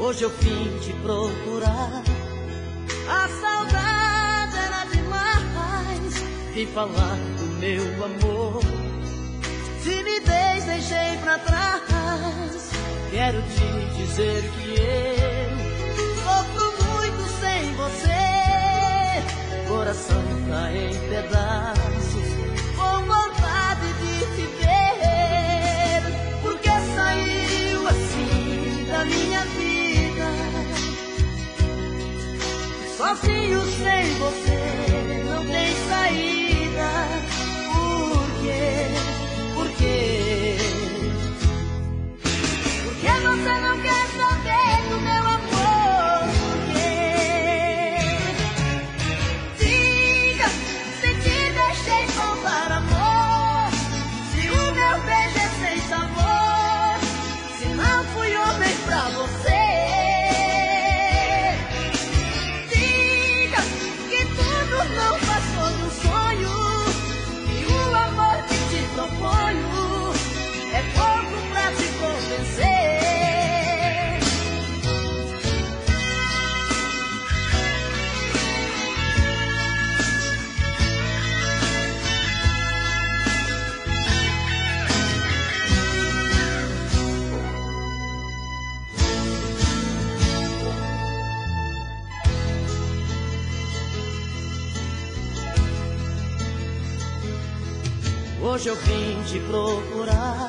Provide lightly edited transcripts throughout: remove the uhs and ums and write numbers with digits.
Hoje eu vim te procurar. A saudade era demais. Vim falar do meu amor. Timidez deixei pra trás. Quero te dizer que eu sofro muito sem você. Coração tá em pedaços, com vontade de te ver. Porque saiu assim da minha vida, sozinho sem você, não tem saída. Por quê? Por quê? Porque você não quer saber do meu amor? Por quê? Diga se te deixei faltar amor, se o meu beijo é sem sabor, se não fui homem pra você. Diga que tudo não passou de um sonho, e o amor que te proponho é pouco pra te convencer. Hoje eu vim te procurar.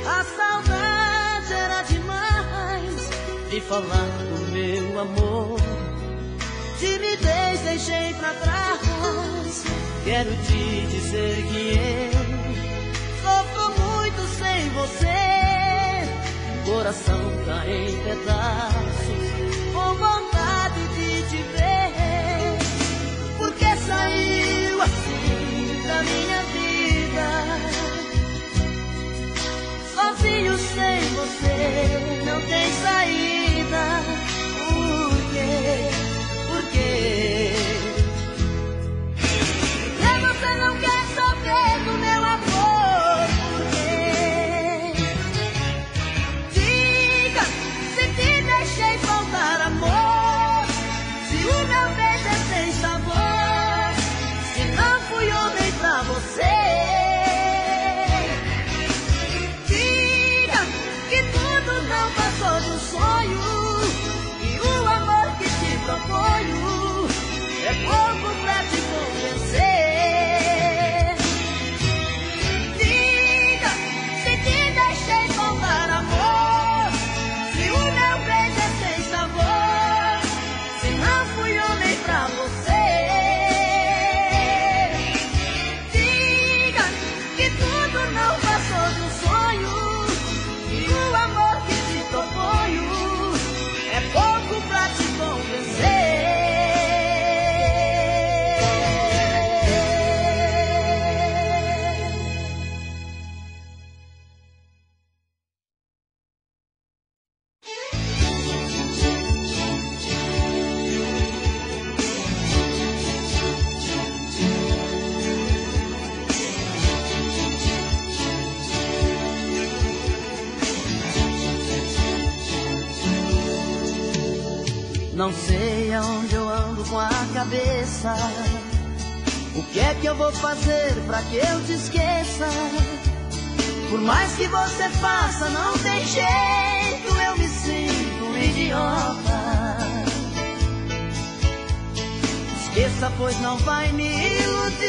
A saudade era demais. Vim falar do meu amor. Timidez deixei pra trás. Quero te dizer que eu sofro muito sem você. Coração tá em pedaços, com vontade de te ver. Porque saiu assim da minha vida, sozinho sem você, não tem saída. Por quê? Por quê? Porque você não quer saber do meu amor? Por quê? Diga se te deixei faltar amor, se o meu beijo é sem sabor, se não fui homem pra você. Não passou de um sonho, e o amor que te proponho é pouco pra te convencer. Diga se te deixei faltar amor, se o meu beijo é sem sabor, se não fui homem pra você. Diga que tudo não passou de um sonho, e o amor que te proponho é pouco pra te convencer. Não sei aonde eu ando com a cabeça. O que é que eu vou fazer pra que eu te esqueça? Por mais que você faça, não tem jeito, eu me sinto um idiota. Esqueça, pois não vai me iludir.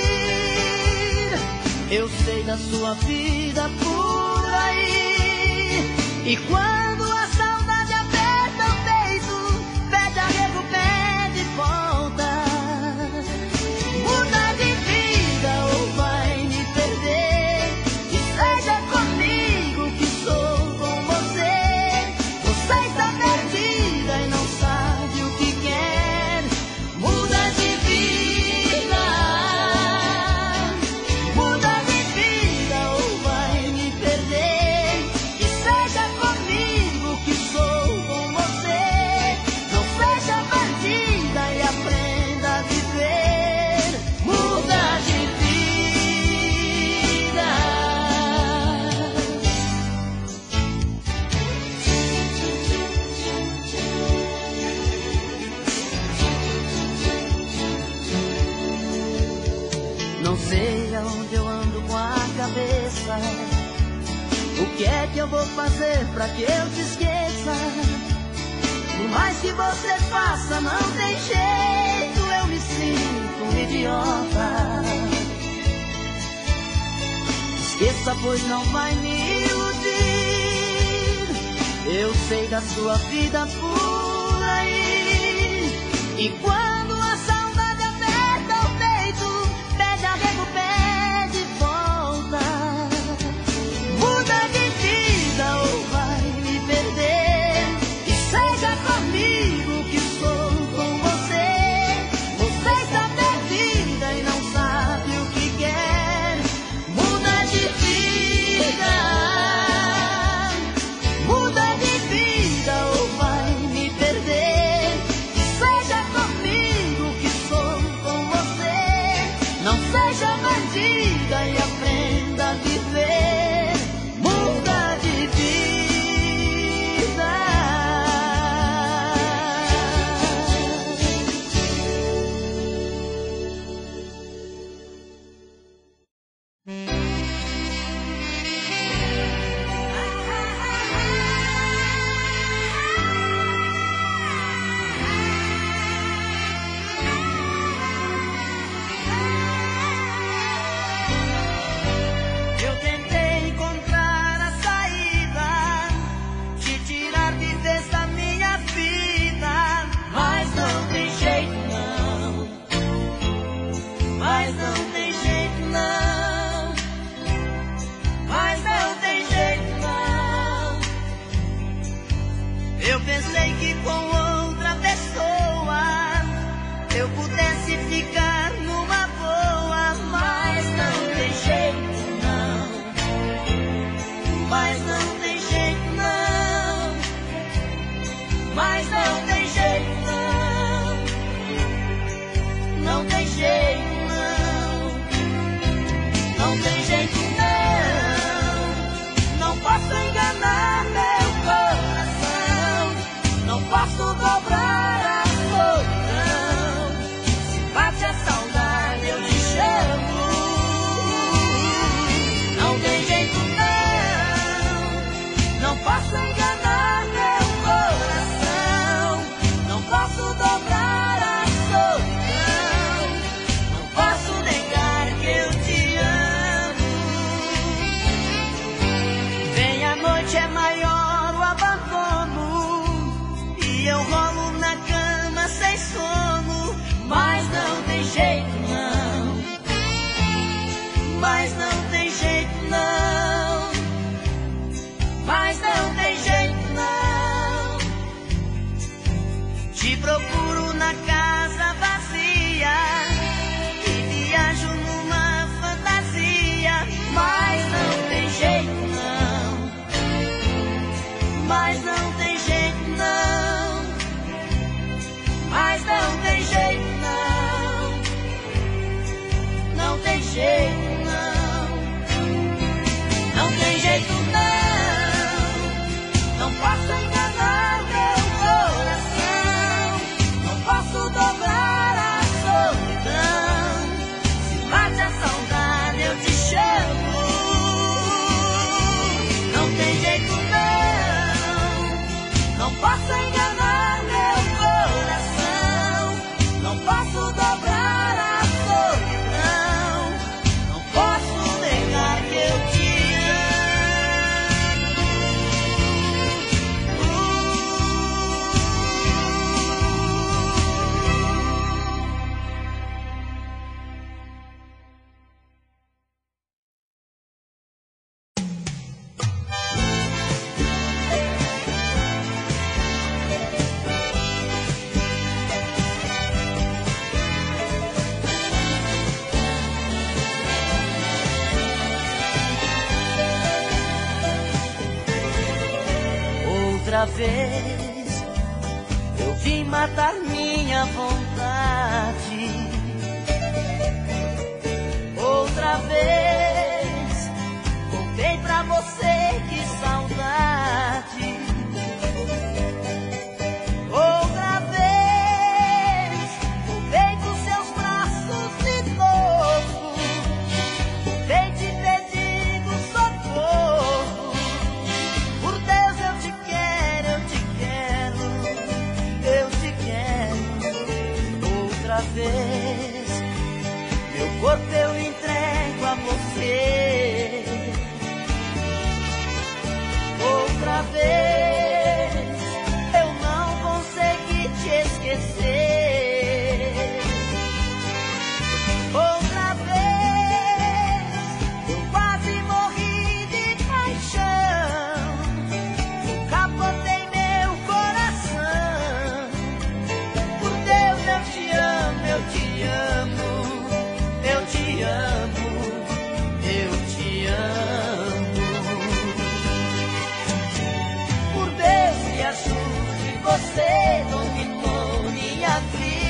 Eu sei da sua vida por aí. E quando a saudade aperta o peito, pede arrego, pede volta. Muda de vida ou vai me perder. E seja comigo que sou com você. Você está perdida e não sabe o que quer. Muda de vida. Muda de vida ou vai me perder. E seja comigo sei aonde eu ando com a cabeça. O que é que eu vou fazer pra que eu te esqueça? Por mais que você faça, não tem jeito, eu me sinto um idiota. Esqueça, pois não vai me iludir. Eu sei da sua vida por aí. E quando a saudade aperta o peito, pede arrego, pede volta. Muda de vida ou vai me perder. E seja comigo que sou com você. Você está perdida e não sabe o que quer. Muda de vida. Muda de vida ou vai me perder. E seja comigo que sou com você. Não seja bandida e aprenda a viver. Muda de vida. Eu tentei encontrar a saída, te tirar de vez da minha vida, mas não tem jeito não. Mas não tem jeito não. Mas não tem jeito não. Eu pensei que com outra pessoa eu pudesse ficar numa boa, mas não tem jeito não. Mas não tem jeito não. Mas não tem jeito não. Não tem jeito não. Não tem jeito não. Não posso enganar meu coração. Não posso dobrar a solidão. Se bate a saudade eu te chamo. Não tem jeito não. Não posso enganar meu coração. Não posso dobrar a solidão. Não posso negar que eu te amo. Vem a noite, é maior o abandono, e eu rolo na cama sem sono. Mas não tem jeito não. Mas não tem jeito não. Mas não tem jeito não. Te procuro na casa vazia e viajo numa fantasia. Mas não tem jeito não. Mas não tem jeito não. Mas não tem jeito não. Não tem jeito não. Não tem jeito não. Não posso enganar meu coração. Não posso dobrar a solidão. Se bate a saudade eu te chamo. Não tem jeito não. Não posso enganar meu coração. Não posso dobrar a solidão. Não posso negar que eu te outra vez eu vim matar minha vontade. Outra vez voltei pra você, que saudade. Outra vez voltei pros seus braços de novo. corpo eu entrego a você. Outra vez eu não consegui te esquecer. Outra vez eu quase morri de paixão. Capotei meu coração. Por Deus eu te amo, eu te amo, eu te amo, eu te amo. Por Deus me ajude, você dominou minha vida.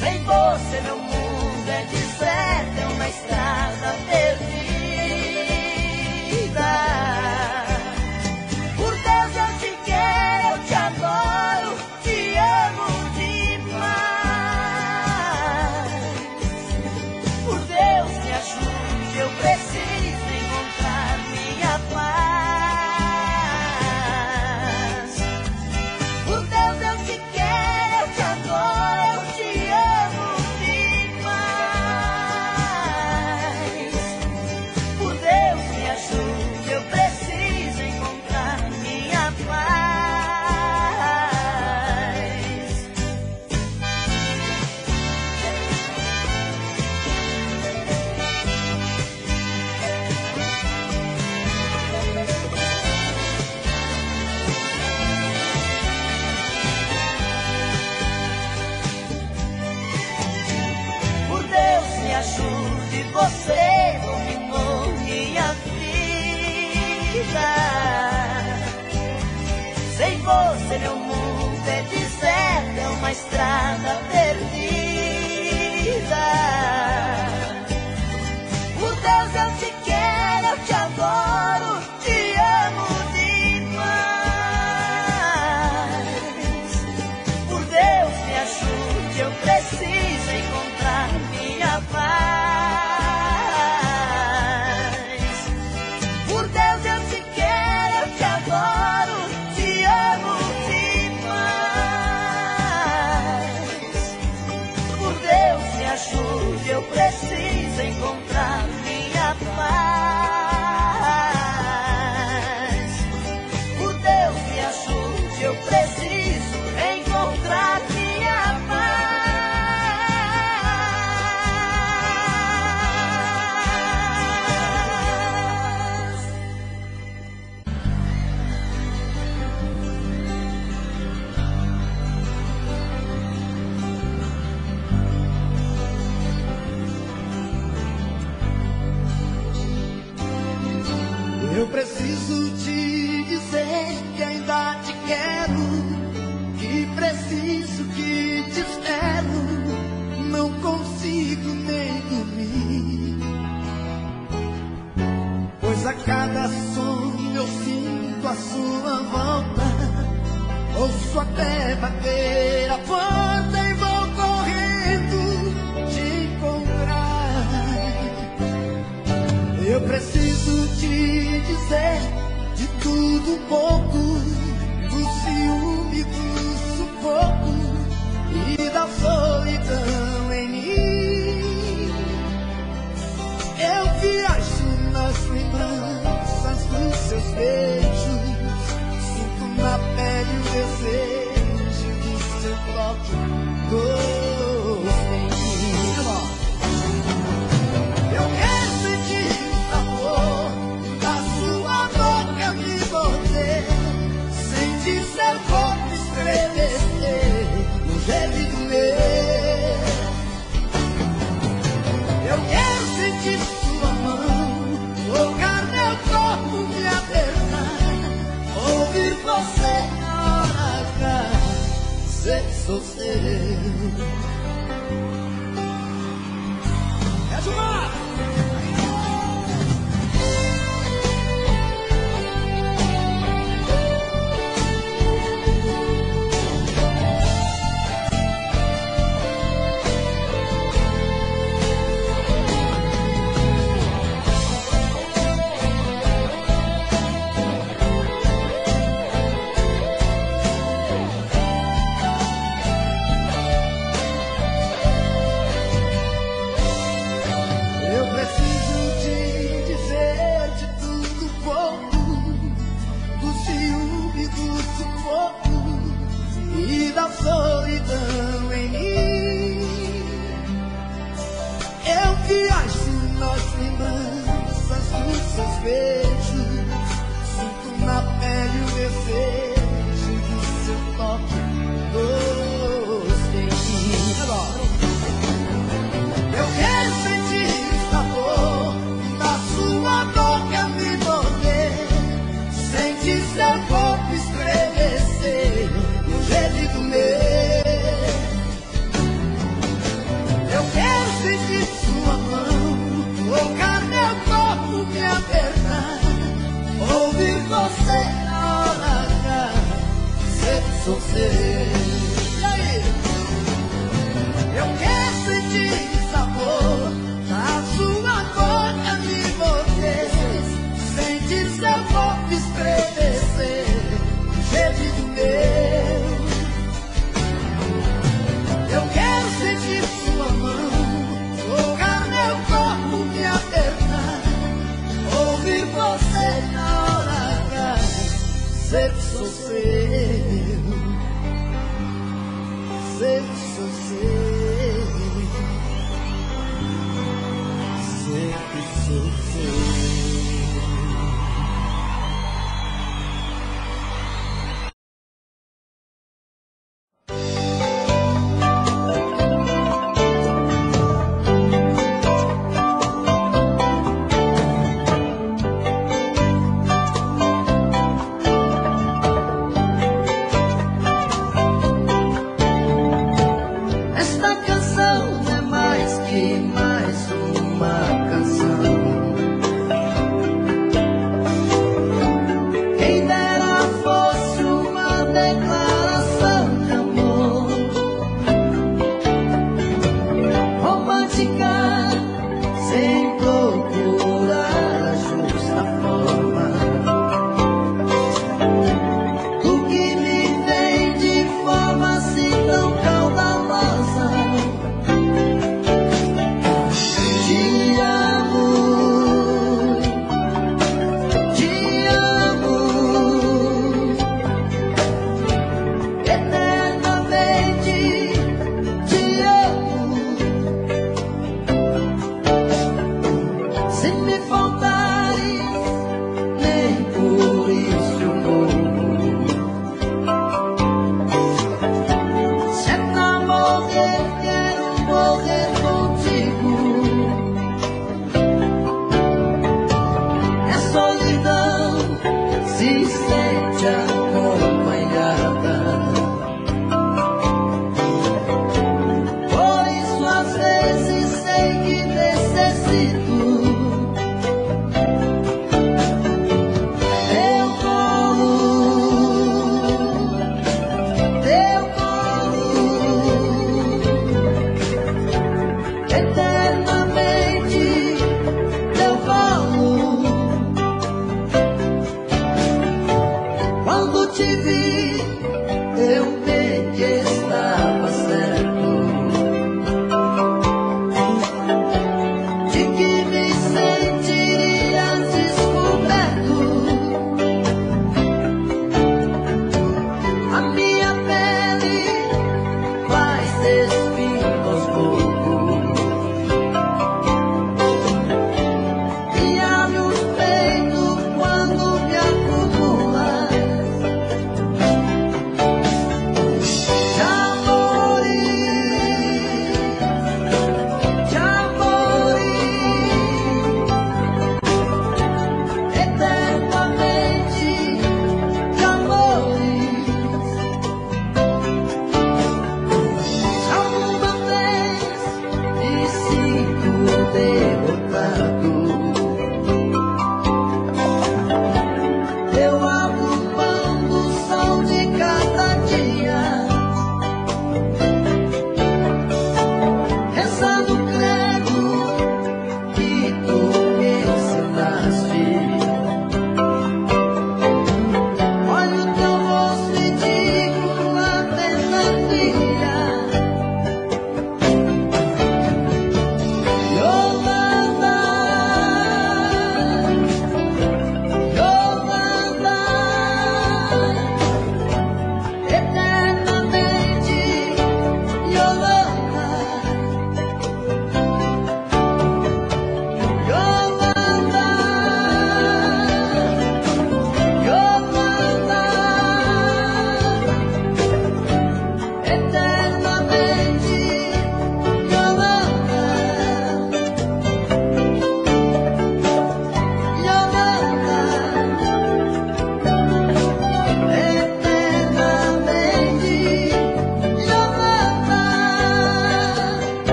Sem você meu mundo é deserto, é uma estrada perdida. Por Deus eu te quero, eu te adoro, te amo demais. Por Deus me ajude, eu preciso encontrar minha paz. Por Deus eu te quero, eu te adoro, eu te amo demais. Por Deus me ajude, eu preciso encontrar minha paz. Por Deus me ajude, você dominou minha vida. Sem você meu mundo é deserto, é uma estrada perdida. Por Deus eu te quero, eu te adoro, te amo demais. Por Deus me ajude, eu preciso encontrar minha paz. Por Deus eu te quero, eu te adoro, te amo demais. Por Deus me ajude, eu preciso encontrar minha paz. Por Deus me ajude, eu preciso encontrar minha paz. Eu preciso te dizer que ainda te quero, que preciso, que te espero, não consigo nem dormir, pois a cada sonho eu sinto a sua volta, ouço até bater a porta e vou correndo te encontrar. Eu preciso te dizer de tudo um pouco, do ciúme, do sufoco e da solidão em mim. Eu viajo nas lembranças dos seus beijos, sinto na pele o desejo do seu toque doce em mim. Eu quero sentir o sabor da sua boca me morder, sentir seu corpo estremecer no gemido meu. Eu quero sentir sua mão tocar meu corpo, me apertar, ouvir você na hora dizer que sou seu. É Gilmar!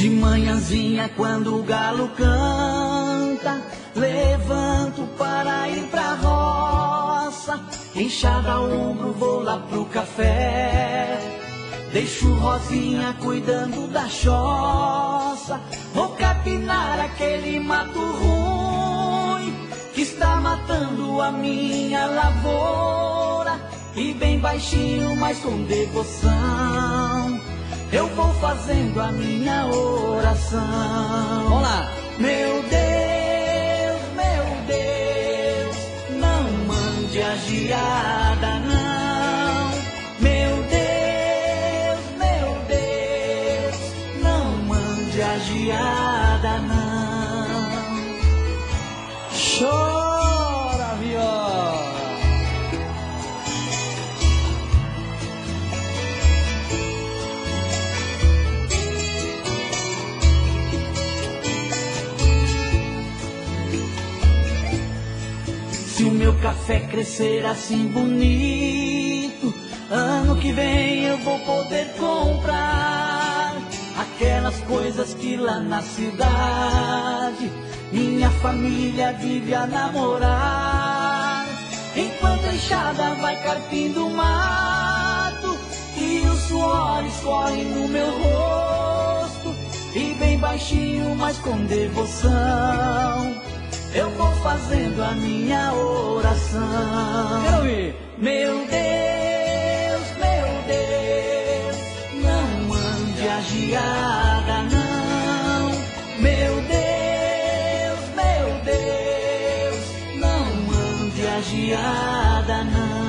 De manhãzinha quando o galo canta, levanto para ir pra roça. Enxada ao ombro, vou lá pro café. Deixo Rosinha cuidando da choça. Vou catar capinar aquele mato ruim que está matando a minha lavoura. E bem baixinho, mas com devoção, eu vou fazendo a minha oração. Vamos lá! Meu Deus, não mande a geada, não. Meu Deus, não mande a geada, não. Chora, viola. Se o meu café crescer assim bonito, ano que vem eu vou poder comprar aquelas coisas que lá na cidade minha família vive a namorar. Enquanto a enxada vai carpindo o mato e os suores correm no meu rosto, e bem baixinho, mas com devoção, eu vou fazendo a minha oração. Quero ouvir. Meu Deus, não mande a geada, não. Meu Deus, não mande a geada, não.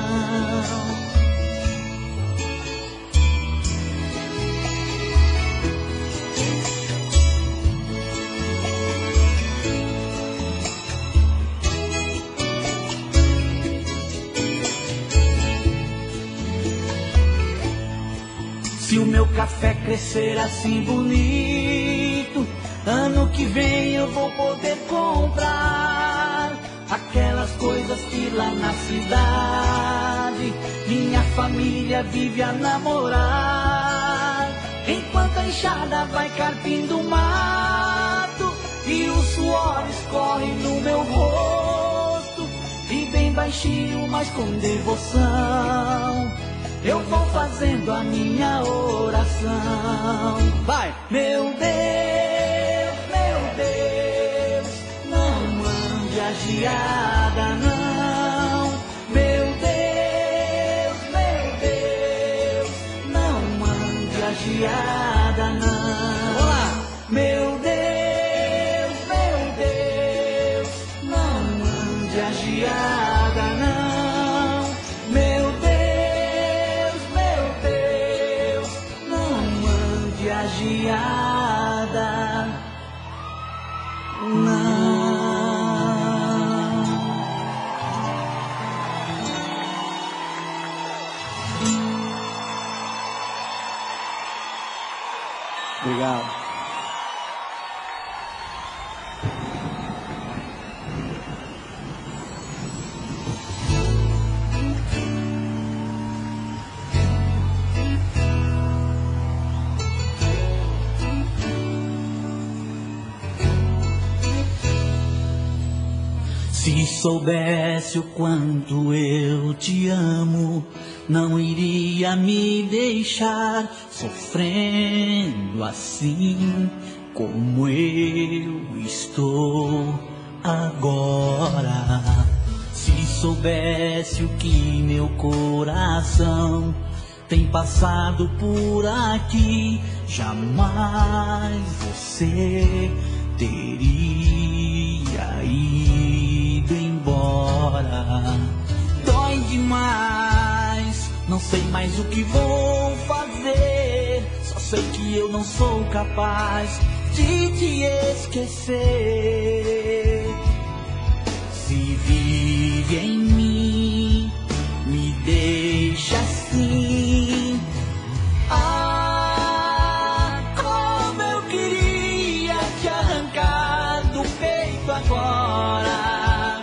Se o meu café crescer assim bonito, ano que vem eu vou poder comprar aquelas coisas que lá na cidade minha família vive a namorar. Enquanto a enxada vai carpindo o mato e os suores correm no meu rosto, e bem baixinho, mas com devoção, eu vou fazendo a minha oração. Vai! Meu Deus, não mande a geada, não. Meu Deus, não mande a geada, não. Olá! Meu Deus, não mande a geada, não. Meu Deus, não mande a geada, não. Obrigado. Se soubesse o quanto eu te amo, não iria me deixar sofrendo assim como eu estou agora. Se soubesse o que meu coração tem passado por aqui, jamais você teria ido embora. Dói demais, não sei mais o que vou fazer, só sei que eu não sou capaz de te esquecer. Se vive em mim, me deixa assim. Ah, como eu queria te arrancar do peito agora,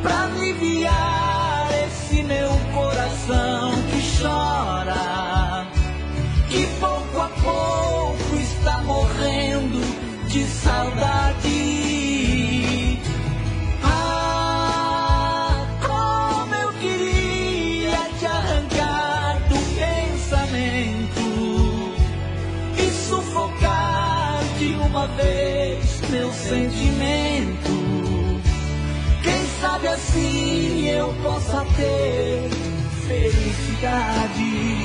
pra aliviar esse meu coração que chora, que pouco a pouco está morrendo de saudade. Ah, como eu queria te arrancar do pensamento e sufocar de uma vez meu sentimento. Quem sabe assim eu possa ter felicidade.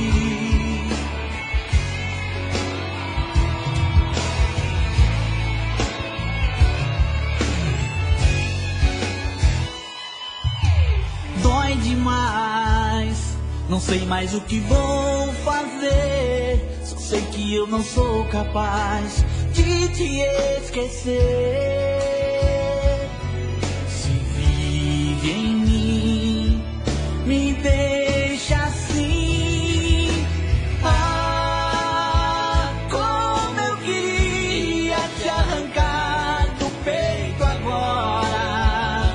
Dói demais, não sei mais o que vou fazer. Só sei que eu não sou capaz de te esquecer. Se vive em mim, me deixa assim. Ah, como eu queria te arrancar do peito agora,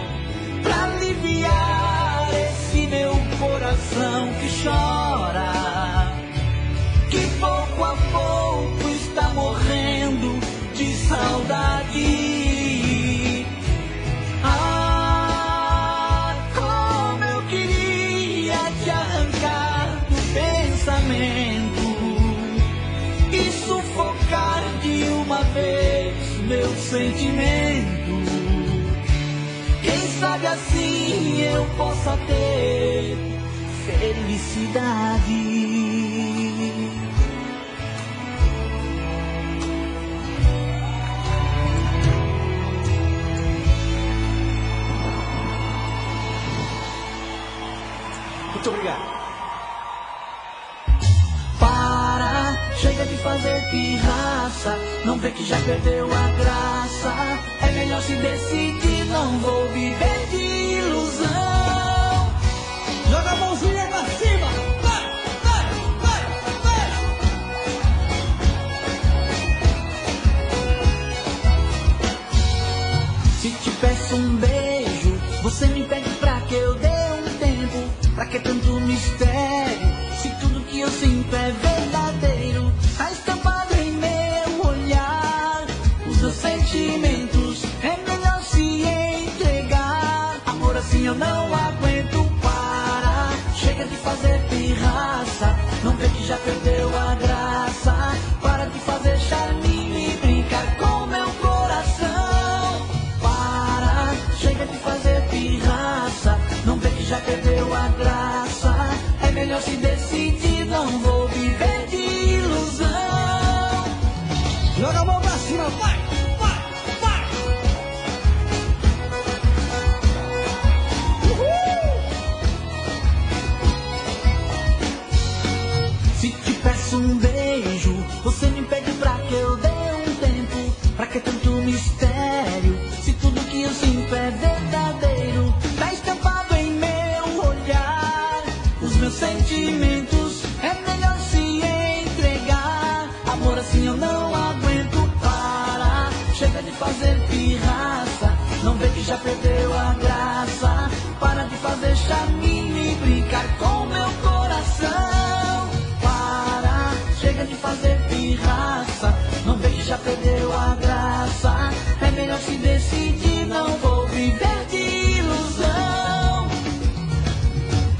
pra aliviar esse meu coração que chora, que pouco a pouco está morrendo de saudade. Ah, como eu queria te arrancar do pensamento e sufocar de uma vez meu sentimento. Quem sabe assim eu possa ter felicidade. Muito obrigado. Para, chega de fazer pirraça, não vê que já perdeu a graça. É melhor se decidir, não vou viver de ilusão. Joga a mãozinha pra cima, vai, vai, vai, vai. Se te peço um beijo, você me pede pra que eu dê um tempo. Pra que tanto mistério, se tudo que eu sinto é verdadeiro? Tá estampado em meu olhar, os meus sentimentos, é melhor se entregar. Amor, assim eu não aguento, para. Chega de fazer pirraça, não vê que já perdeu a graça. Para de fazer charminho e brincar com meu coração. Para, chega de fazer pirraça, não vê que já perdeu a graça. É melhor se decidir, não vou viver de ilusão. Joga a mão pra cima, vai, vai, vai. Uhul. Se te peço um beijo, você me pede pra que eu dê um tempo. Pra que tanto mistério, se tudo que eu sinto é verdadeiro? Tá estampado em meu olhar, os meus sentimentos, é melhor se entregar. Amor, assim eu não aguento, para. Chega de fazer pirraça, não vê que já perdeu a graça. Para de fazer charminho e brincar com meu coração. Para, chega de fazer pirraça, não vê que já perdeu a graça. É melhor se decidir, não vou viver de ilusão.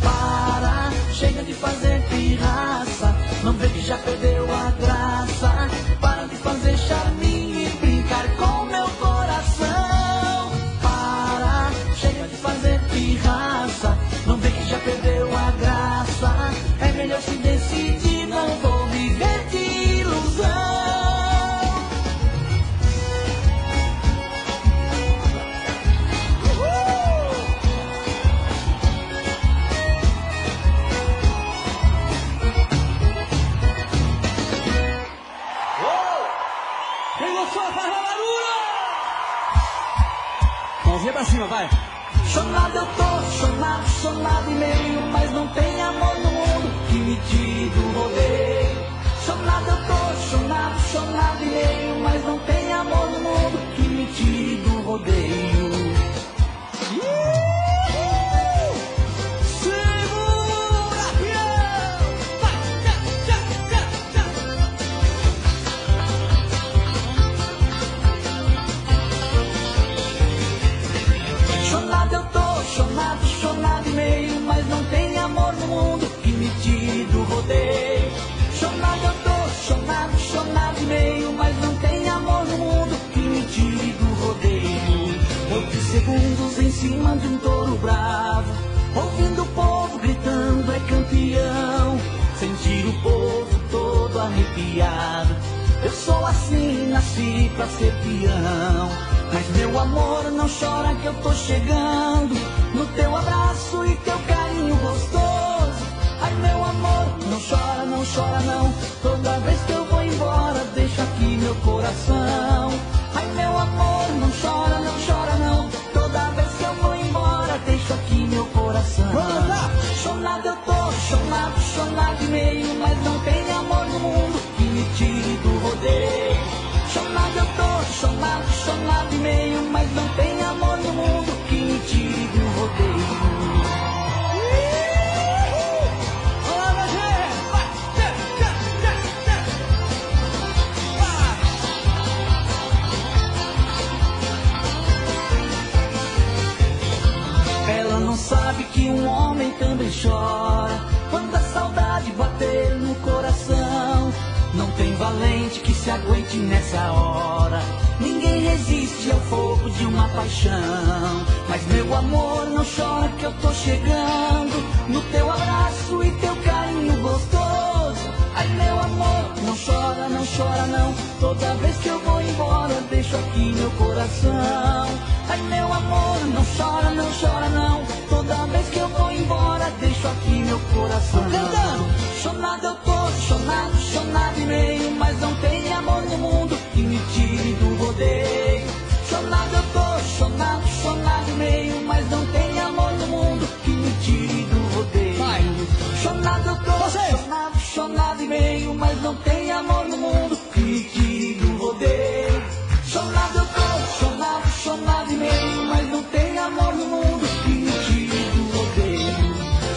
Para, chega de fazer pirraça, não vê que já perdeu a graça. Para de fazer charminho e brincar com meu coração. Para, chega de fazer pirraça, não vê que já perdeu a graça. É melhor se decidir, não vou viver de ilusão. Quem gostou, faz a barulho! Mãozinha pra cima, vai! Chonado eu tô, chonado, chonado e meio, mas não tem amor no mundo que me tire do rodeio. Chonado eu tô, chonado, chonado e meio, mas não tem amor no mundo que me tire do rodeio. Segura, fiel! Vai, tchá, tchá, tchá, tchá. Chonado eu tô, chonado, chonado e meio, mas não tem amor no mundo que me tire do rodeio. Chonado eu tô, chonado, chonado e meio, mas não tem amor no mundo que me tire do cima de um touro bravo, ouvindo o povo gritando é campeão, sentir o povo todo arrepiado. Eu sou assim, nasci pra ser peão. Mas meu amor, não chora que eu tô chegando, no teu abraço e teu carinho gostoso. Ai meu amor, não chora não, toda vez que eu vou embora deixo aqui meu coração. Ai meu amor, não chora não, toda vez que eu vou embora deixo aqui meu coração. Chonado eu tô, chonado e meio, mas não tem amor no mundo que me tire do rodeio. Chonado eu tô, chonado e meio, mas não tem amor no mundo que me tire do rodeio. Ela não sabe que um homem também chora quando a saudade bater no coração. Não tem valente que se aguente nessa hora, ninguém resiste ao fogo de uma paixão. Mas meu amor, não chora que eu tô chegando, no teu abraço e teu carinho gostoso. Ai meu amor, não chora não, toda vez que eu vou embora deixo aqui meu coração. Ai meu amor, não chora não, toda vez que eu vou embora deixo aqui meu coração. Chonado eu tô, chonado e meio, mas não tem amor no mundo que me tire do rodeio. Chonado eu tô, chonado e meio, mas não tem amor no mundo que me tire do rodeio. Chonado eu tô, chonado e meio, mas não tem amor no mundo que me tire do rodeio. Chonado eu tô, chonado e meio, mas não tem amor no mundo que me tire do rodeio.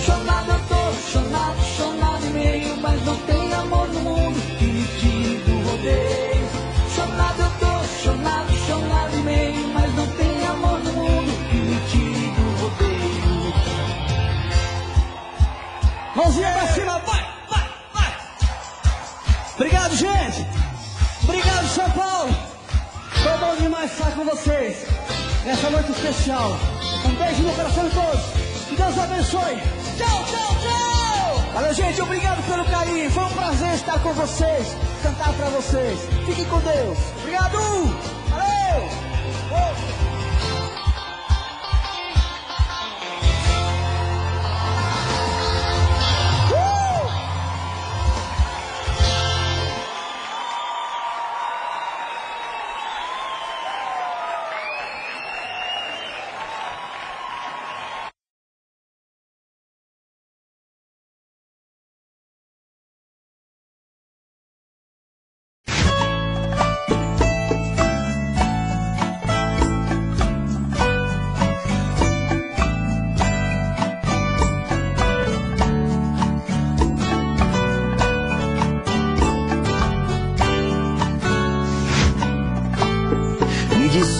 Chonado eu tô, chonado e meio, mas não tem amor no mundo que me tire do rodeio. Chonado eu tô, chonado e meio, mas não tem amor no mundo que me tire do rodeio. Mãozinha pra cima, vai! Obrigado, gente! Obrigado, São Paulo! Foi bom demais estar com vocês nessa noite especial. Um beijo no coração de todos. Que Deus abençoe. Tchau! Valeu, gente. Obrigado pelo carinho. Foi um prazer estar com vocês, cantar pra vocês. Fiquem com Deus. Obrigado! Valeu!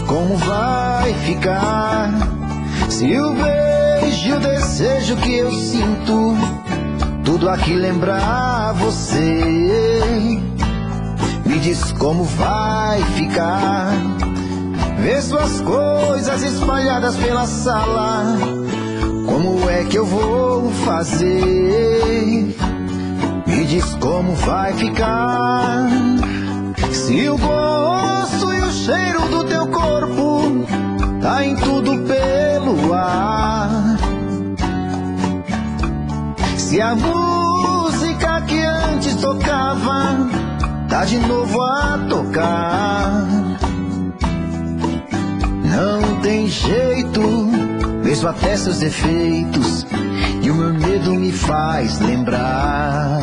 Como vai ficar se o beijo e o desejo que eu sinto tudo aqui lembrar você? Me diz como vai ficar ver suas coisas espalhadas pela sala. Como é que eu vou fazer? Me diz como vai ficar se o gosto e o cheiro do teu corpo tá em tudo pelo ar. Se a música que antes tocava tá de novo a tocar. Não tem jeito, mesmo até seus defeitos, e o meu medo me faz lembrar.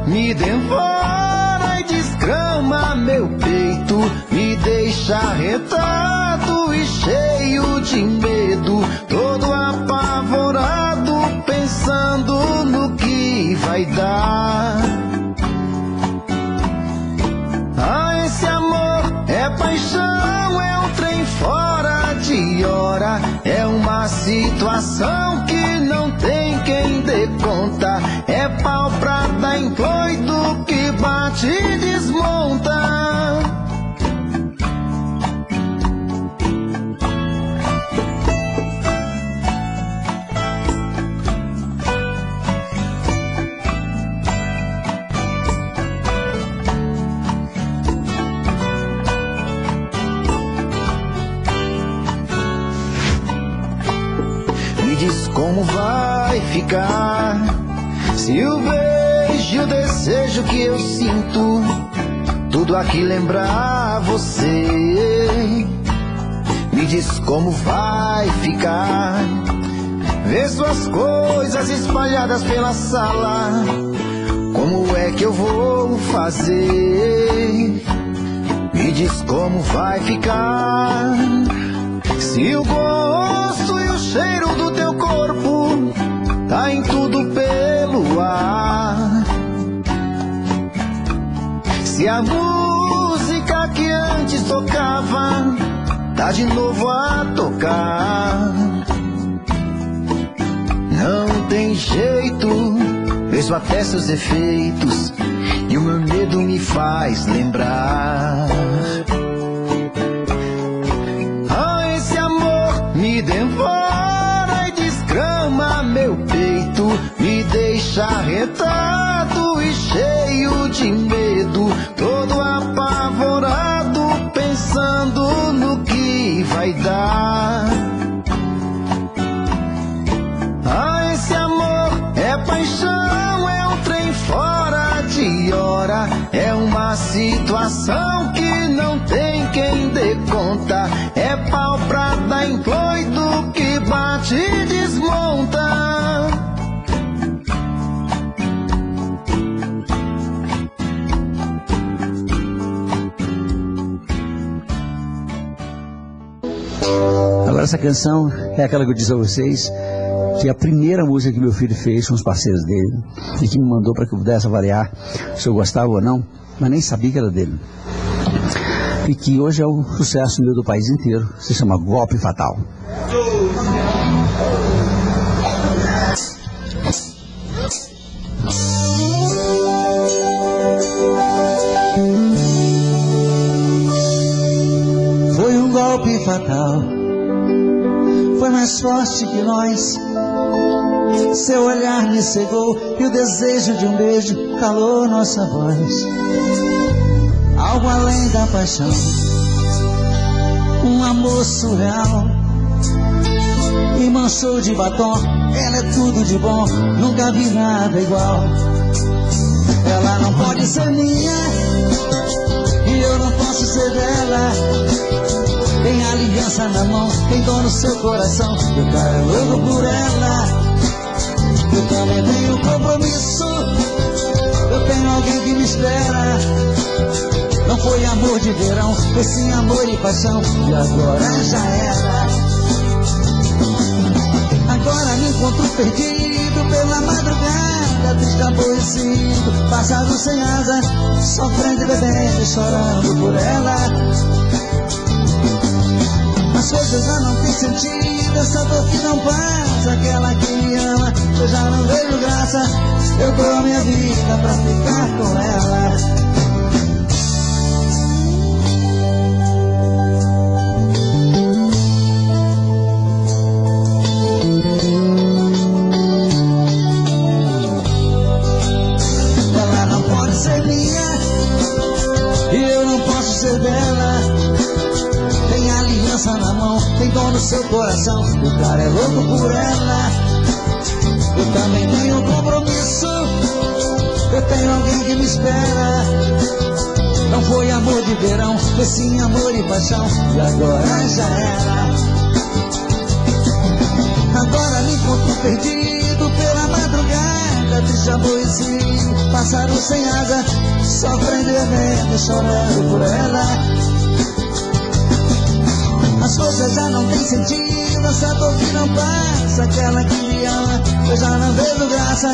Me devora e desgrama meu peito, me deixa arretado e cheio de medo, todo apavorado, pensando no que vai dar. Ah, esse amor é paixão, é um trem fora de hora, é uma situação que não tem quem dê conta, é pau pra dar em doido que bate e desmonta. como vai ficar. Se o beijo e o desejo que eu sinto, tudo aqui lembrar você, me diz como vai ficar. Vê suas coisas espalhadas pela sala, como é que eu vou fazer? Me diz como vai ficar. Se o gosto e o cheiro do teu corpo tá em tudo pelo ar, se a música que antes tocava tá de novo a tocar, não tem jeito, vejo até seus efeitos e o meu medo me faz lembrar. Ah, esse amor me devora e desgrama meu peito, me deixa arretado e cheio de medo, todo apavorado, pensando no que vai dar. Ah, esse amor é paixão, é um trem fora de hora, é uma situação que não tem quem dê conta, é pau pra dar em coito que bate e desmonta. Agora essa canção é aquela que eu disse a vocês, que é a primeira música que meu filho fez com os parceiros dele e que me mandou para que eu pudesse avaliar se eu gostava ou não, mas nem sabia que era dele. E que hoje é um sucesso meu do país inteiro, se chama Golpe Fatal. Foi um golpe fatal, foi mais forte que nós. Seu olhar me cegou e o desejo de um beijo calou nossa voz. Algo além da paixão, um amor surreal, me manchou de batom. Ela é tudo de bom, nunca vi nada igual. Ela não pode ser minha e eu não posso ser dela. Tem aliança na mão, tem dor no seu coração, eu cara louco por ela. Eu também tenho compromisso, eu tenho alguém que me espera. Não foi amor de verão, foi sim amor e paixão, e agora já era. Agora me encontro perdido pela madrugada, triste, aborrecido, passado sem asa, sofrendo e bebendo e chorando por ela. As coisas já não têm sentido, essa dor que não passa, aquela que me ama, eu já não vejo graça. Eu dou a minha vida pra ficar com ela. Ela não pode ser minha e eu não posso ser dela. Tem aliança na mão, tem dor no seu coração, o cara é louco por ela. Eu também tenho compromisso, eu tenho alguém que me espera. Não foi amor de verão, foi sim amor e paixão, e agora já era. Agora me encontro perdido pela madrugada, triste, aborrecido, pássaro sem asa, sofrendo e bebendo e chorando por ela. As coisas já não têm sentido, essa dor que não passa, aquela que me ama, eu já não vejo graça.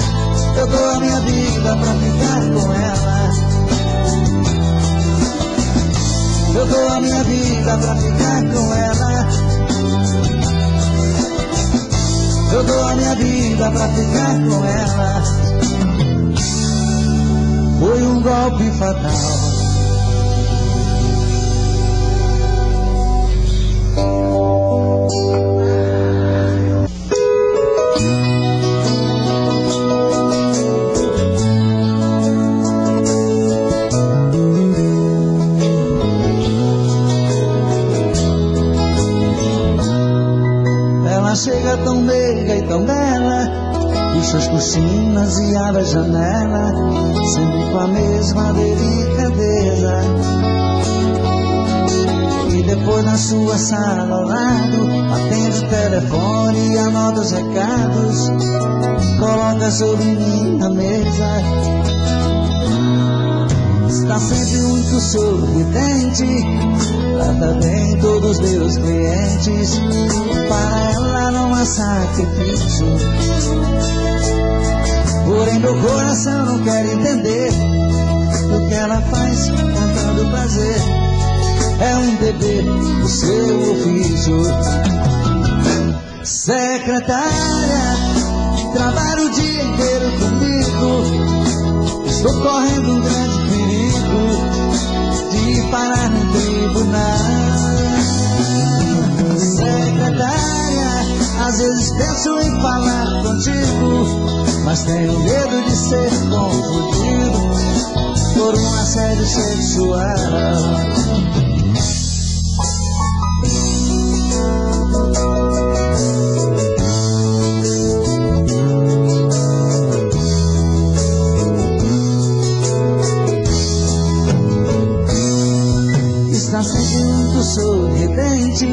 Eu dou a minha vida pra ficar com ela. Eu dou a minha vida pra ficar com ela. Eu dou a minha vida pra ficar com ela. Foi um golpe fatal. Chega tão meiga e tão bela, fecha as cortinas e abre a janela, sempre com a mesma delicadeza. E depois na sua sala ao lado, atende o telefone e anota os recados, coloca sobre mim na mesa. Está sempre muito sorridente, trata bem todos os meus clientes. Para ela não há sacrifício, porém meu coração não quer entender o que ela faz com tanto prazer. É um dever do seu ofício. Secretária, trabalha o dia inteiro comigo, estou correndo um grande perigo de parar no tribunal. Secretária, às vezes penso em falar contigo, mas tenho medo de ser confundido por um assédio sexual. Está sempre muito sorridente,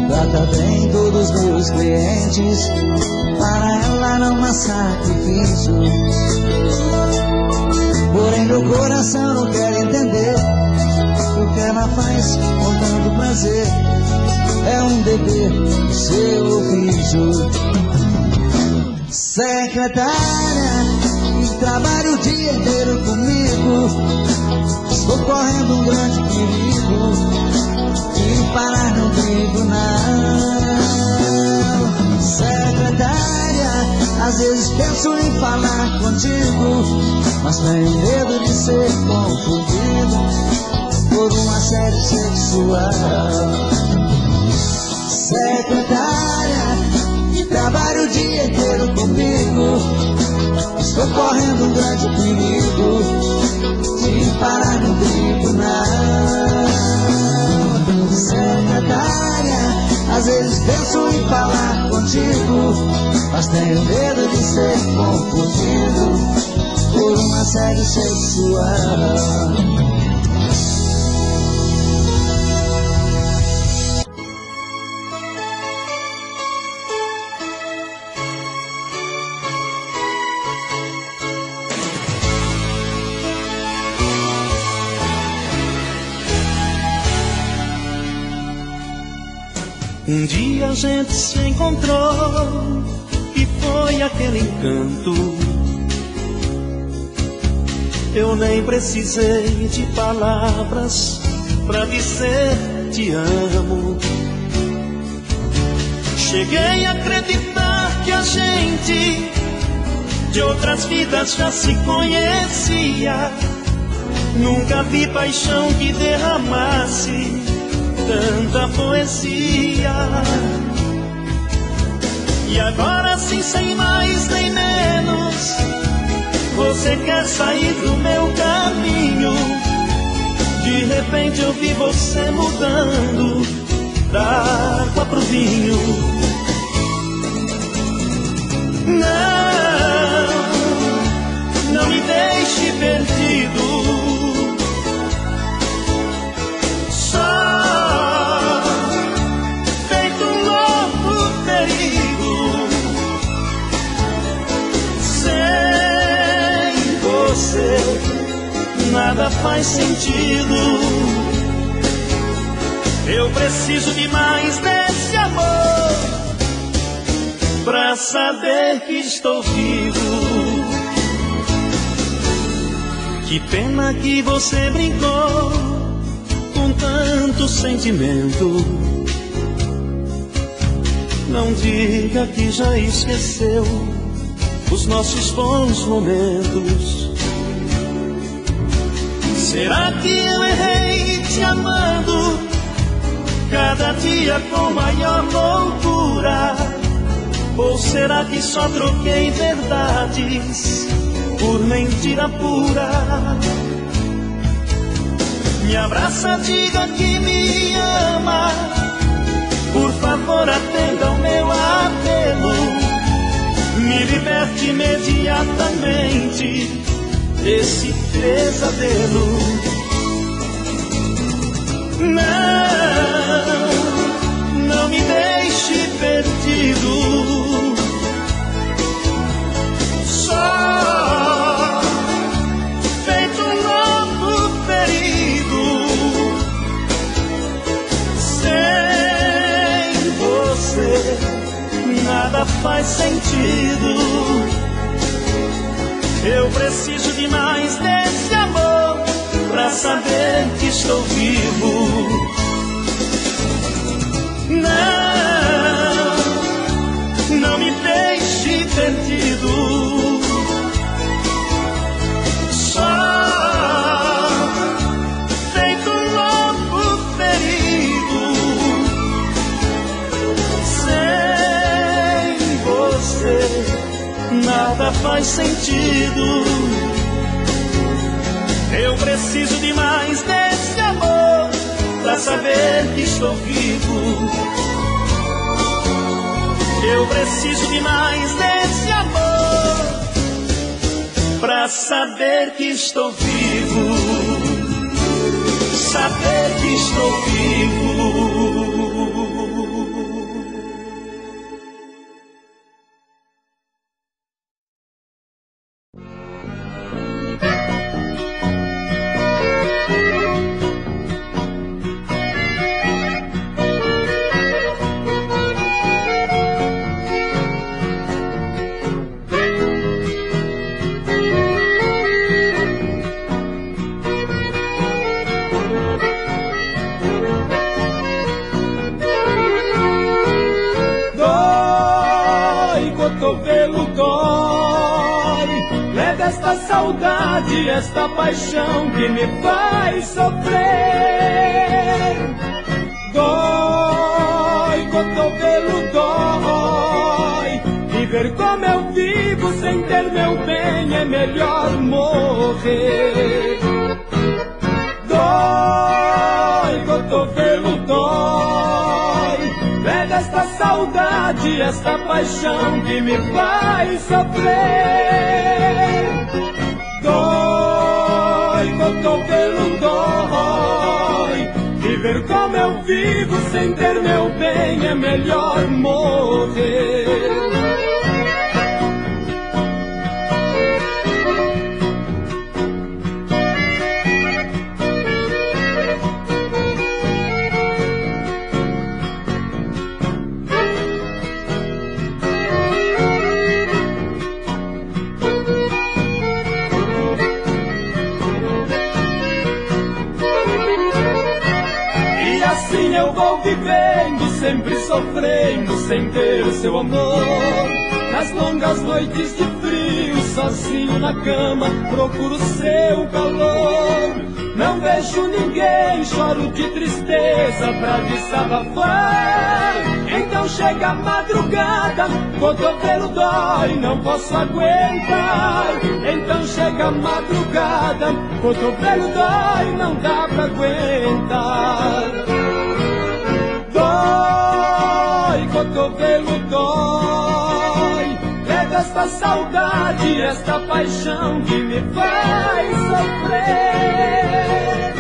trata bem todos os meus clientes. Para ela não há sacrifício, porém meu coração não quer entender o que ela faz com tanto prazer. É um dever do seu ofício. Secretária, trabalha o dia inteiro comigo, estou correndo um grande perigo de parar no tribunal. Secretária, às vezes penso em falar contigo, mas tenho medo de ser confundido por um assédio sexual. Secretária, trabalha o dia inteiro comigo, estou correndo um grande perigo de parar no tribunal. Secretária, às vezes penso em falar contigo, mas tenho medo de ser confundido por um assédio sexual. Um dia a gente se encontrou e foi aquele encanto. Eu nem precisei de palavras pra dizer te amo. Cheguei a acreditar que a gente de outras vidas já se conhecia. Nunca vi paixão que derramasse tanta poesia. E agora sim, sem mais nem menos, você quer sair do meu caminho. De repente eu vi você mudando da água pro vinho. Não me deixe perdido, nada faz sentido. Eu preciso de mais desse amor pra saber que estou vivo. Que pena que você brincou com tanto sentimento. Não diga que já esqueceu os nossos bons momentos. Será que eu errei te amando cada dia com maior loucura? Ou será que só troquei verdades por mentira pura? Me abraça, diga que me ama, por favor atenda ao meu apelo. me liberte imediatamente desse pesadelo. Não me deixe perdido, só feito um louco ferido. Sem você nada faz sentido. Eu preciso de mais desse amor pra saber que estou vivo. Não me deixe perdido, só feito um louco ferido. Sem você nada faz sentido. Eu preciso de mais desse amor pra saber que estou vivo. Eu preciso de mais desse amor pra saber que estou vivo. Saber que estou vivo. Esta saudade, esta paixão que me faz sofrer. Dói, cotovelo dói. E ver como eu vivo sem ter meu bem é melhor morrer. Dói, cotovelo dói. Pega esta saudade, esta paixão que me faz sofrer. Dói, cotovelo dói. E ver como eu vivo sem ter meu bem é melhor morrer. Eu vou vivendo, sempre sofrendo, sem ter seu amor. Nas longas noites de frio, sozinho na cama, procuro seu calor. Não vejo ninguém, choro de tristeza pra desabafar. Então chega a madrugada, cotovelo dói, não posso aguentar. Então chega a madrugada, cotovelo dói, não dá pra aguentar. Dói, cotovelo dói. Pega esta saudade, esta paixão que me faz sofrer.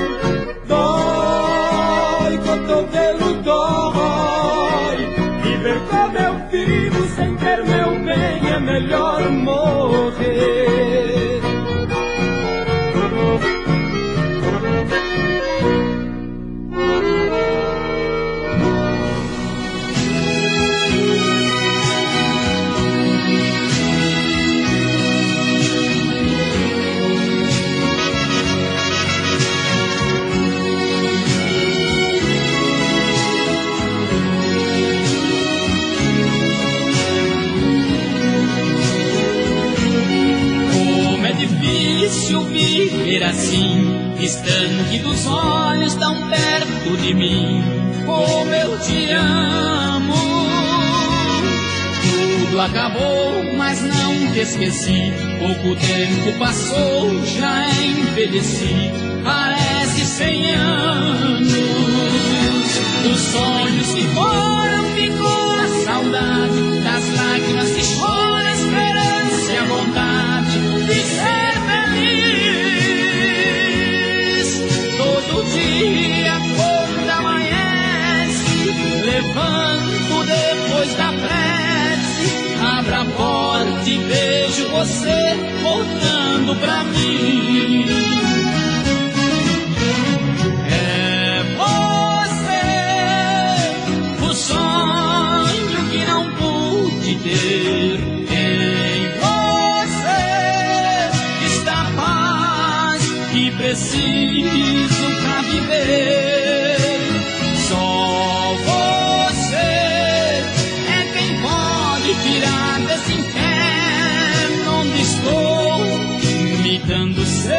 Dói, cotovelo dói. E ver como eu vivo sem ter meu bem é melhor morrer. Difícil viver assim, distante dos olhos, tão perto de mim. Como eu te amo. Tudo acabou, mas não te esqueci. Pouco tempo passou, já envelheci. Parece 100 anos. Dos sonhos que foram, ficou a saudade. Das lágrimas que choras, tudo pra mim. É você, o sonho que não pude ter. Em você está a paz que preciso pra viver. Só você é quem pode tirar desse inferno onde estou, me dando seu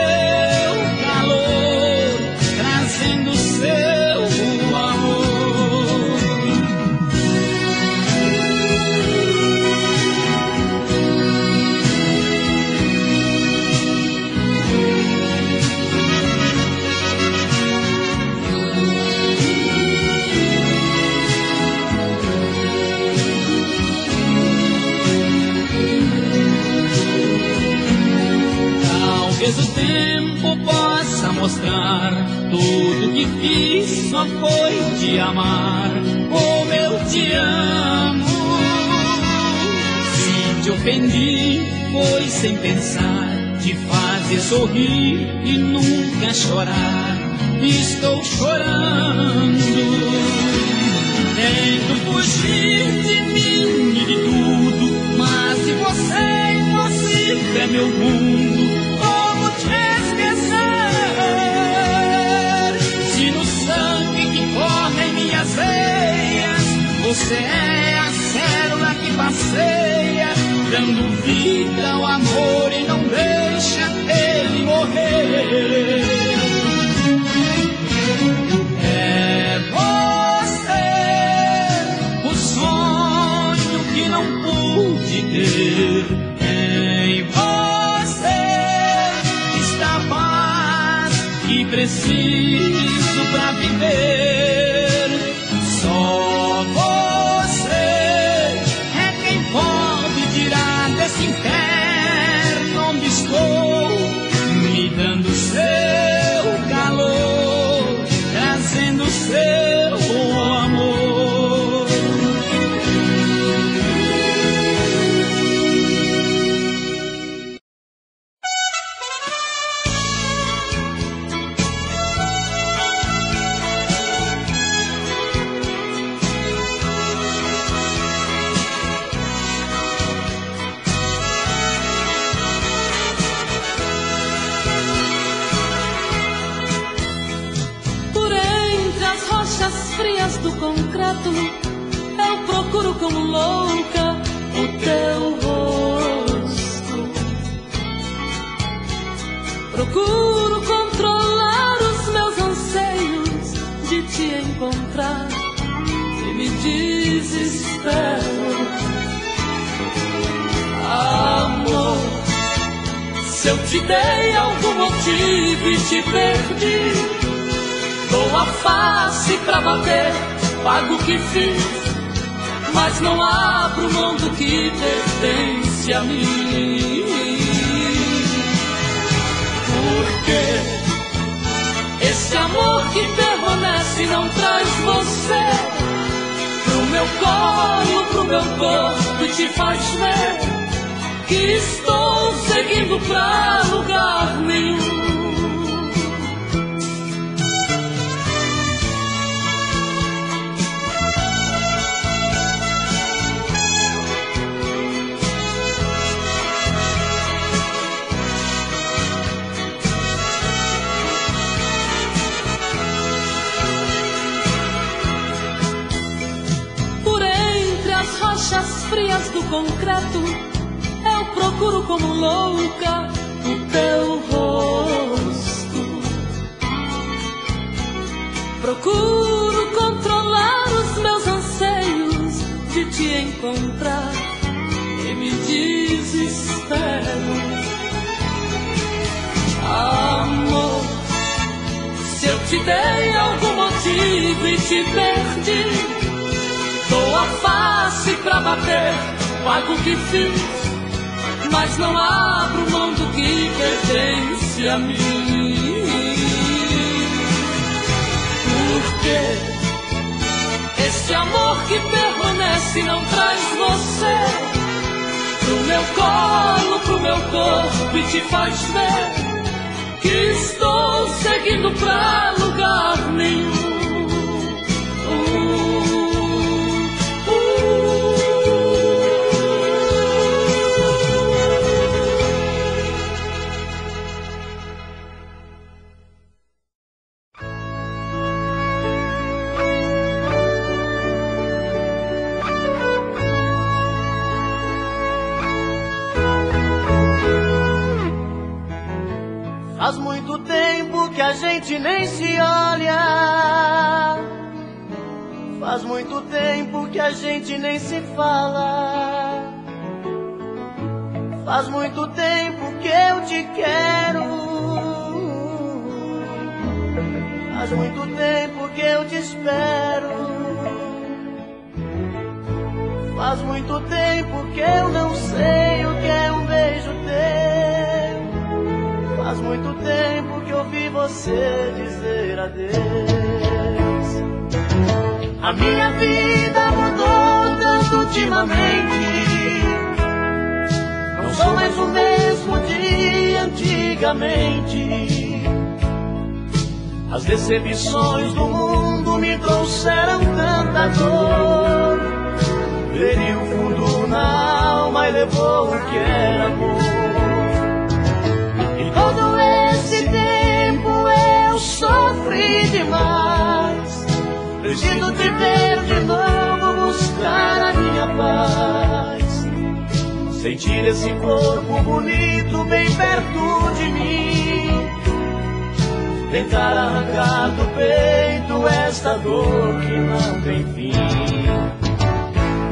calor, trazendo seu amor. Talvez o tempo possa mostrar tudo que fiz só foi te amar, como eu te amo. Se te ofendi foi sem pensar, te fazer sorrir e nunca chorar. Estou chorando, tento fugir de mim e de tudo, mas se você é impossível é meu mundo. Você é a célula que passeia, dando vida ao amor e não deixa ele morrer. É você, o sonho que não pude ter. Em você está a paz que preciso pra viver. Só desse inferno onde estou, me dando seu calor, trazendo seu amor. Frias do concreto, eu procuro como louca o teu rosto. Procuro controlar os meus anseios de te encontrar e me desespero. Amor, se eu te dei algum motivo e te perdi, dou a face pra bater, pago o que fiz, mas não abro mão do que pertence a mim. Porque esse amor que permanece não traz você pro meu colo, pro meu corpo e te faz ver que estou seguindo pra lugar nenhum. Rochas frias do concreto, eu procuro como louca o teu rosto. Procuro controlar os meus anseios de te encontrar e me desespero. Amor, se eu te dei algum motivo e te perdi, dou a face pra bater, pago o que fiz, mas não abro mão do que pertence a mim. Porque esse amor que permanece não traz você pro meu meu colo, pro meu corpo e te faz ver que estou seguindo pra lugar nenhum. Faz muito tempo que a gente nem se olha. Faz muito tempo que a gente nem se fala. Faz muito tempo que eu te quero. Faz muito tempo que eu te espero. Faz muito tempo que eu não sei o que é um beijo teu. Faz muito tempo que ouvi você dizer adeus. A minha vida mudou tanto ultimamente. Não sou mais o mesmo de antigamente. As decepções do mundo me trouxeram tanta dor. Feriu o fundo na alma e levou o que era amor. Todo esse tempo eu sofri demais. Preciso te ver de novo, buscar a minha paz. Sentir esse corpo bonito bem perto de mim. Tentar arrancar do peito esta dor que não tem fim.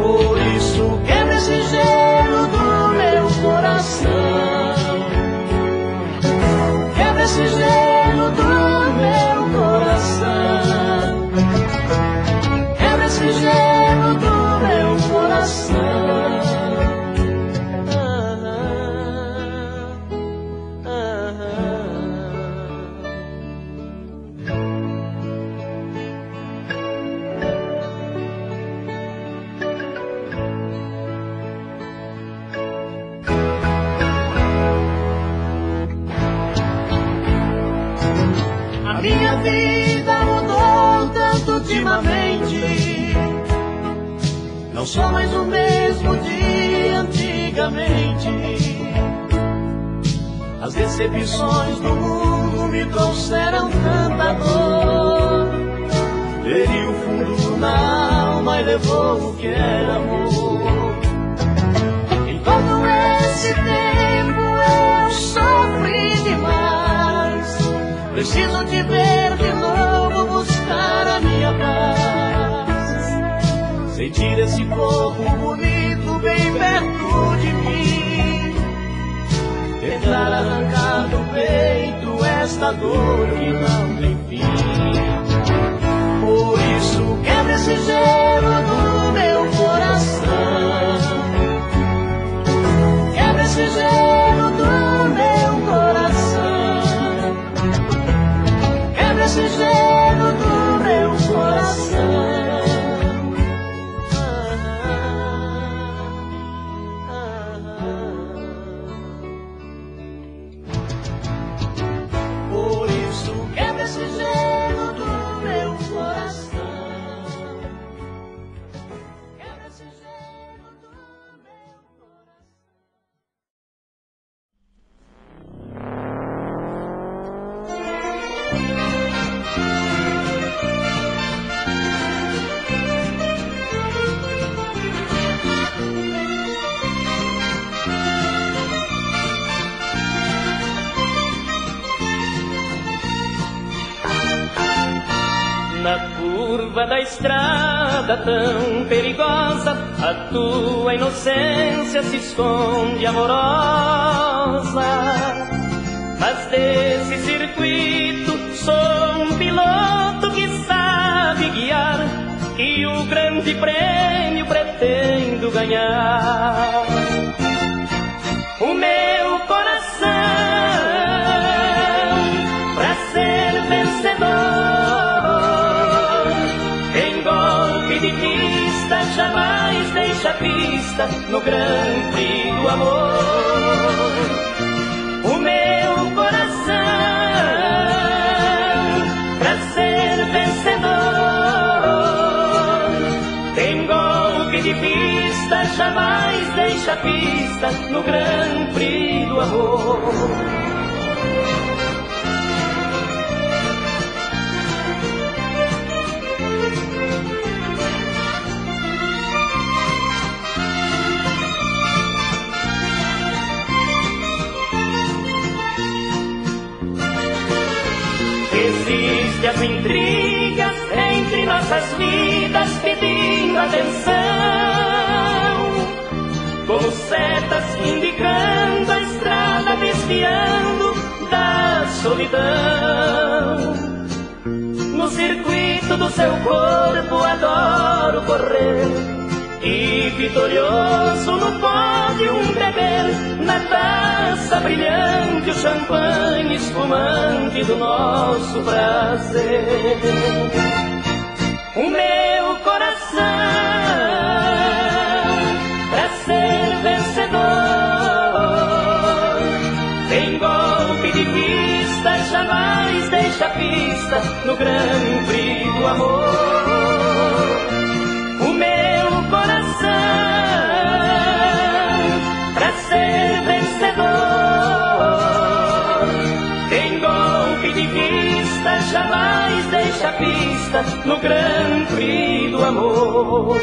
Por isso quebra esse gelo do meu coração. Quebra esse gelo do meu coração. Quebra esse gelo do meu coração. Minha vida mudou tanto ultimamente. Não sou mais o mesmo de antigamente. As decepções do mundo me trouxeram tanta dor. Feriu o fundo na alma e levou o que era amor. Em todo esse tempo eu sofri demais. Preciso te ver de novo, buscar a minha paz. Sentir esse corpo bonito bem perto de mim. Tentar arrancar do peito esta dor que não tem fim. Por isso quebra esse gelo do meu coração. Quebra esse gelo do meu coração. Quebra esse gelo do meu coração. Por isso quebra esse gelo do meu coração. Quebra esse gelo do meu coração. Na curva da estrada tão perigosa, a tua inocência se esconde amorosa. Mas desse circuito sou um piloto que sabe guiar, e o grande prêmio pretendo ganhar. O meu coração, pra ser vencedor, em golpe de pista vista, jamais deixa pista no Grand Prix do amor. O meu coração, pra ser vencedor, tem golpe de vista, jamais deixa pista no Grand Prix do amor. Existem as intrigas entre nossas vidas pedindo atenção, como setas indicando a estrada, desviando da solidão. No circuito do seu corpo adoro correr e vitorioso no pódio beber na taça brilhante o champanhe espumante do nosso prazer. O meu coração, pra ser vencedor, tem golpe de vista, jamais deixa pista no Grand Prix do amor. O meu coração, pra ser vencedor, tem golpe de vista, jamais deixa pista no Grand Prix do amor.